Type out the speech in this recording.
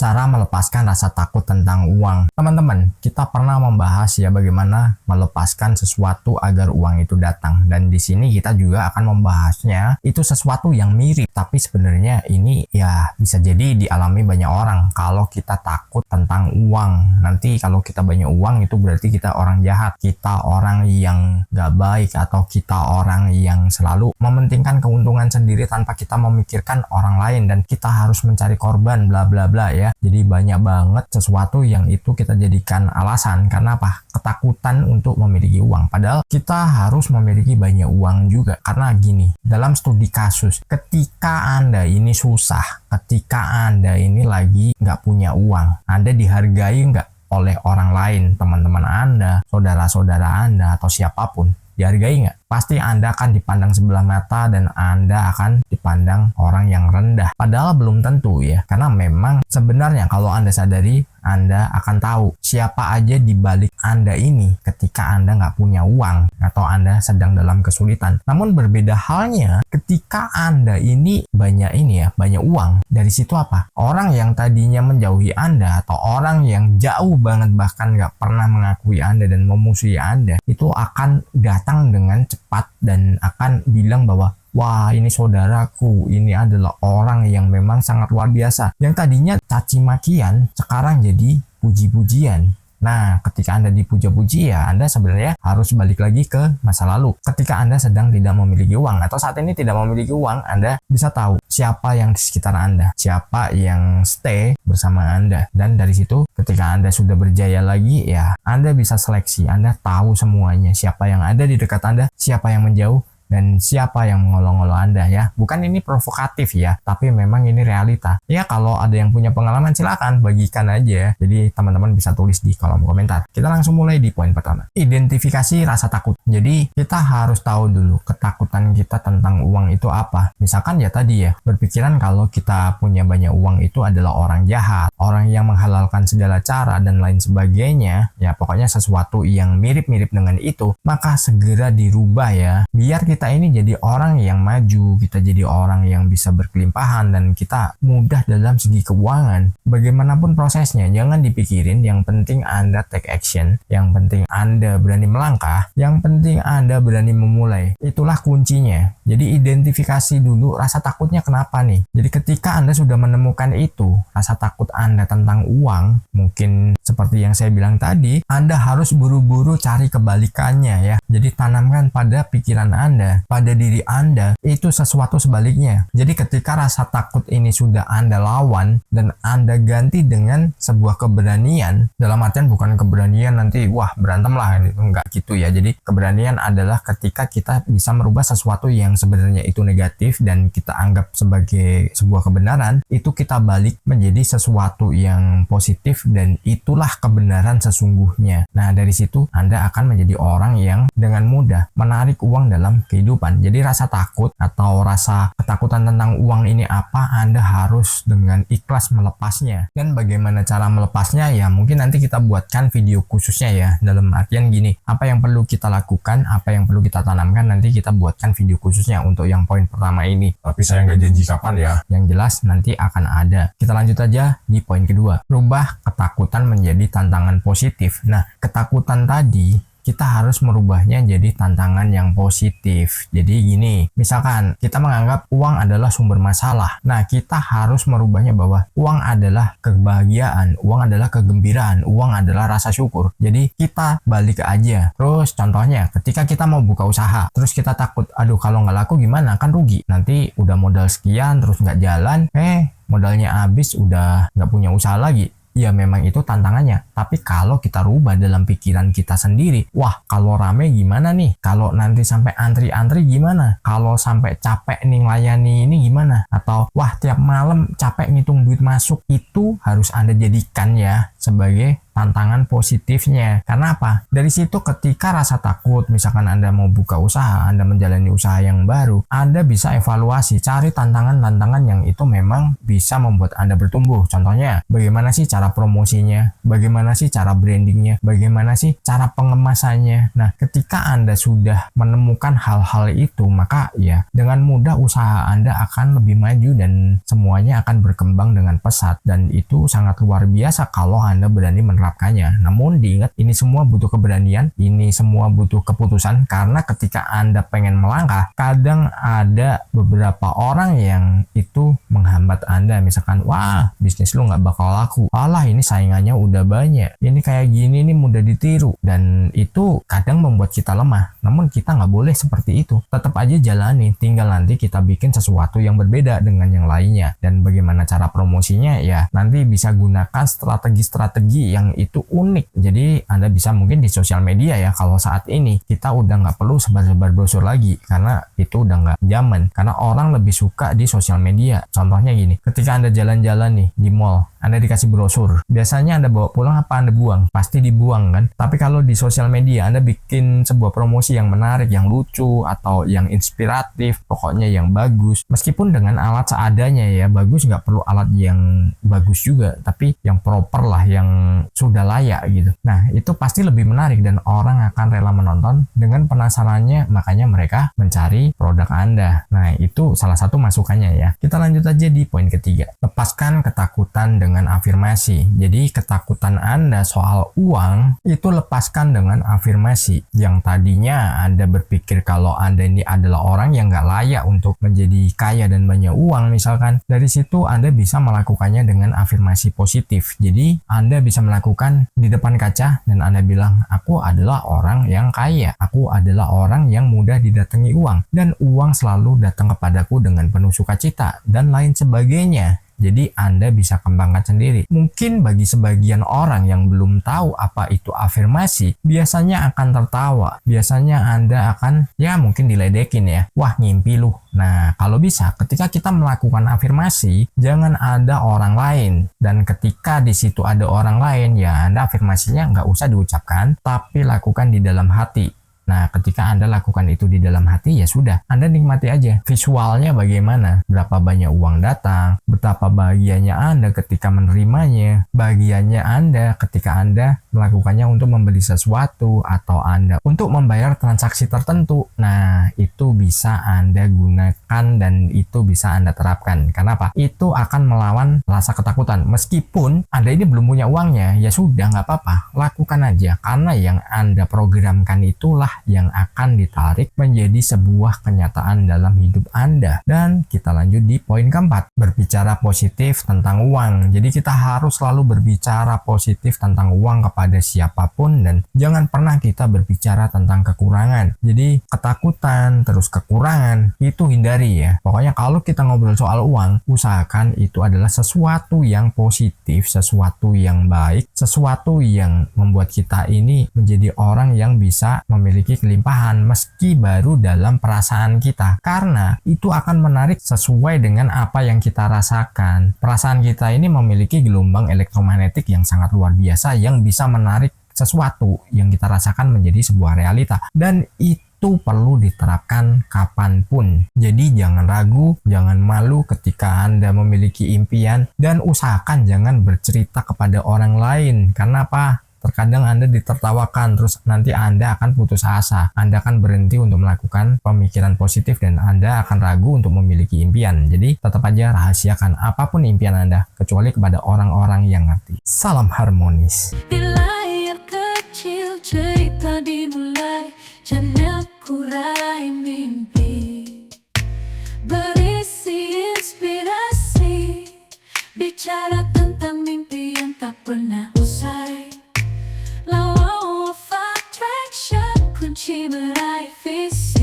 Cara melepaskan rasa takut tentang uang. Teman-teman, kita pernah membahas ya bagaimana melepaskan sesuatu agar uang itu datang. Dan di sini kita juga akan membahasnya itu sesuatu yang mirip. Tapi sebenarnya ini ya bisa jadi dialami banyak orang. Kalau kita takut tentang uang, nanti kalau kita banyak uang itu berarti kita orang jahat. Kita orang yang gak baik atau kita orang yang selalu mementingkan keuntungan sendiri tanpa kita memikirkan orang lain. Dan kita harus mencari korban bla bla bla ya. Jadi banyak banget sesuatu yang itu kita jadikan alasan. Karena apa? Ketakutan untuk memiliki uang. Padahal kita harus memiliki banyak uang juga. Karena gini, dalam studi kasus, ketika Anda ini susah, ketika Anda ini lagi nggak punya uang, Anda dihargai nggak oleh orang lain, teman-teman Anda, saudara-saudara Anda, atau siapapun, dihargai nggak? Pasti Anda akan dipandang sebelah mata dan Anda akan dipandang orang yang rendah. Padahal belum tentu ya, karena memang sebenarnya kalau Anda sadari, Anda akan tahu siapa aja di balik Anda ini ketika Anda nggak punya uang atau Anda sedang dalam kesulitan. Namun berbeda halnya ketika Anda ini banyak uang. Dari situ apa? Orang yang tadinya menjauhi Anda atau orang yang jauh banget bahkan nggak pernah mengakui Anda dan memusuhi Anda, itu akan datang dengan cepat dan akan bilang bahwa wah, ini saudaraku, ini adalah orang yang memang sangat luar biasa. Yang tadinya caci makian, sekarang jadi puji-pujian. Nah, ketika Anda dipuja-puji ya, Anda sebenarnya harus balik lagi ke masa lalu. Ketika Anda sedang tidak memiliki uang atau saat ini tidak memiliki uang, Anda bisa tahu siapa yang di sekitar Anda, siapa yang stay bersama Anda. Dan dari situ, ketika Anda sudah berjaya lagi, ya Anda bisa seleksi. Anda tahu semuanya, siapa yang ada di dekat Anda, siapa yang menjauh, dan siapa yang mengolong-olong Anda ya. Bukan ini provokatif ya, tapi memang ini realita. Ya kalau ada yang punya pengalaman silakan bagikan aja. Jadi teman-teman bisa tulis di kolom komentar. Kita langsung mulai di poin pertama. Identifikasi rasa takut. Jadi kita harus tahu dulu ketakutan kita tentang uang itu apa. Misalkan ya tadi ya, berpikiran kalau kita punya banyak uang itu adalah orang jahat, orang yang menghalalkan segala cara dan lain sebagainya. Ya pokoknya sesuatu yang mirip-mirip dengan itu, maka segera dirubah ya. Biar kita ini jadi orang yang maju, kita jadi orang yang bisa berkelimpahan dan kita mudah dalam segi keuangan. Bagaimanapun prosesnya, jangan dipikirin, yang penting Anda take action, yang penting Anda berani melangkah, yang penting Anda berani memulai. Itulah kuncinya. Jadi identifikasi dulu rasa takutnya kenapa nih. Jadi ketika Anda sudah menemukan itu, rasa takut Anda tentang uang, mungkin seperti yang saya bilang tadi, Anda harus buru-buru cari kebalikannya ya. Jadi tanamkan pada pikiran Anda, pada diri Anda, itu sesuatu sebaliknya. Jadi ketika rasa takut ini sudah Anda lawan dan Anda ganti dengan sebuah keberanian, dalam artian bukan keberanian nanti wah berantem lah, enggak gitu ya. Jadi keberanian adalah ketika kita bisa merubah sesuatu yang sebenarnya itu negatif dan kita anggap sebagai sebuah kebenaran, itu kita balik menjadi sesuatu yang positif dan itulah kebenaran sesungguhnya. Nah dari situ Anda akan menjadi orang yang dengan mudah menarik uang dalam kehidupan. Jadi rasa takut atau rasa ketakutan tentang uang ini apa, Anda harus dengan ikhlas melepasnya. Dan bagaimana cara melepasnya ya mungkin nanti kita buatkan video khususnya ya. Dalam artian gini, apa yang perlu kita lakukan, apa yang perlu kita tanamkan, nanti kita buatkan video khususnya untuk yang poin pertama ini. Tapi saya nggak janji kapan ya. Yang jelas nanti akan ada. Kita lanjut aja di poin kedua. Rubah ketakutan menjadi tantangan positif. Nah, ketakutan tadi kita harus merubahnya jadi tantangan yang positif. Jadi gini, misalkan kita menganggap uang adalah sumber masalah. Nah, kita harus merubahnya bahwa uang adalah kebahagiaan, uang adalah kegembiraan, uang adalah rasa syukur. Jadi kita balik aja. Terus contohnya, ketika kita mau buka usaha, terus kita takut, aduh kalau nggak laku gimana? Kan rugi. Nanti udah modal sekian, terus nggak jalan, modalnya habis, udah nggak punya usaha lagi. Ya memang itu tantangannya, tapi kalau kita rubah dalam pikiran kita sendiri, wah kalau rame gimana nih, kalau nanti sampai antri-antri gimana, kalau sampai capek nih layani ini gimana, atau wah tiap malam capek ngitung duit masuk, itu harus Anda jadikan ya sebagai tantangan positifnya. Karena apa? Dari situ ketika rasa takut, misalkan Anda mau buka usaha, Anda menjalani usaha yang baru, Anda bisa evaluasi, cari tantangan-tantangan yang itu memang bisa membuat Anda bertumbuh. Contohnya, bagaimana sih cara promosinya? Bagaimana sih cara brandingnya? Bagaimana sih cara pengemasannya? Nah, ketika Anda sudah menemukan hal-hal itu, maka ya dengan mudah usaha Anda akan lebih maju dan semuanya akan berkembang dengan pesat, dan itu sangat luar biasa kalau Anda berani menerapkannya. Namun diingat, ini semua butuh keberanian, ini semua butuh keputusan, karena ketika Anda pengen melangkah, kadang ada beberapa orang yang itu menghambat Anda. Misalkan, wah bisnis lu nggak bakal laku, alah ini saingannya udah banyak, ini kayak gini nih mudah ditiru, dan itu kadang membuat kita lemah. Namun kita nggak boleh seperti itu, tetap aja jalani, tinggal nanti kita bikin sesuatu yang berbeda dengan yang lainnya. Dan bagaimana cara promosinya, ya nanti bisa gunakan strategi-strategi yang itu unik. Jadi Anda bisa mungkin di sosial media ya, kalau saat ini kita udah nggak perlu sebar-sebar brosur lagi, karena itu udah nggak zaman, karena orang lebih suka di sosial media. Contohnya gini, ketika Anda jalan-jalan nih di mall, Anda dikasih brosur, biasanya Anda bawa pulang apa Anda buang? Pasti dibuang kan? Tapi kalau di sosial media Anda bikin sebuah promosi yang menarik, yang lucu, atau yang inspiratif, pokoknya yang bagus, meskipun dengan alat seadanya ya, bagus, nggak perlu alat yang bagus juga, tapi yang proper lah, yang sudah layak gitu. Nah, itu pasti lebih menarik dan orang akan rela menonton dengan penasarannya, makanya mereka mencari produk Anda. Nah, itu salah satu masukannya ya. Kita lanjut aja di poin ketiga. Lepaskan ketakutan dengan afirmasi. Jadi ketakutan Anda soal uang itu lepaskan dengan afirmasi. Yang tadinya Anda berpikir kalau Anda ini adalah orang yang nggak layak untuk menjadi kaya dan banyak uang misalkan, dari situ Anda bisa melakukannya dengan afirmasi positif. Jadi Anda bisa melakukan di depan kaca dan Anda bilang, aku adalah orang yang kaya, aku adalah orang yang mudah didatangi uang, dan uang selalu datang kepadaku dengan penuh sukacita, dan lain sebagainya. Jadi Anda bisa kembangkan sendiri. Mungkin bagi sebagian orang yang belum tahu apa itu afirmasi, biasanya akan tertawa. Biasanya Anda akan ya mungkin diledekin ya. Wah, ngimpi lu. Nah, kalau bisa ketika kita melakukan afirmasi, jangan ada orang lain. Dan ketika di situ ada orang lain, ya Anda afirmasinya nggak usah diucapkan, tapi lakukan di dalam hati. Nah, ketika Anda lakukan itu di dalam hati, ya sudah, Anda nikmati aja visualnya bagaimana, berapa banyak uang datang, betapa bahagianya Anda ketika menerimanya, bahagianya Anda ketika Anda melakukannya untuk membeli sesuatu, atau Anda untuk membayar transaksi tertentu. Nah, itu bisa Anda gunakan dan itu bisa Anda terapkan. Kenapa? Itu akan melawan rasa ketakutan. Meskipun Anda ini belum punya uangnya, ya sudah, nggak apa-apa, lakukan aja, karena yang Anda programkan itulah yang akan ditarik menjadi sebuah kenyataan dalam hidup Anda. Dan kita lanjut di poin keempat, berbicara positif tentang uang. Jadi kita harus selalu berbicara positif tentang uang kepada siapapun, dan jangan pernah kita berbicara tentang kekurangan. Jadi ketakutan terus kekurangan itu hindari ya. Pokoknya kalau kita ngobrol soal uang, usahakan itu adalah sesuatu yang positif, sesuatu yang baik, sesuatu yang membuat kita ini menjadi orang yang bisa memiliki kelimpahan meski baru dalam perasaan kita, karena itu akan menarik sesuai dengan apa yang kita rasakan. Perasaan kita ini memiliki gelombang elektromagnetik yang sangat luar biasa yang bisa menarik sesuatu yang kita rasakan menjadi sebuah realita, dan itu perlu diterapkan kapanpun. Jadi jangan ragu, jangan malu ketika Anda memiliki impian, dan usahakan jangan bercerita kepada orang lain. Karena apa? Terkadang Anda ditertawakan, terus nanti Anda akan putus asa. Anda akan berhenti untuk melakukan pemikiran positif dan Anda akan ragu untuk memiliki impian. Jadi tetap aja rahasiakan apapun impian Anda, kecuali kepada orang-orang yang ngerti. Salam harmonis. Di layar kecil cerita dimulai, channel Kurai Mimpi, berisi inspirasi, bicara tentang mimpi yang tak pernah usai. Law of attraction, kunci meraih visi.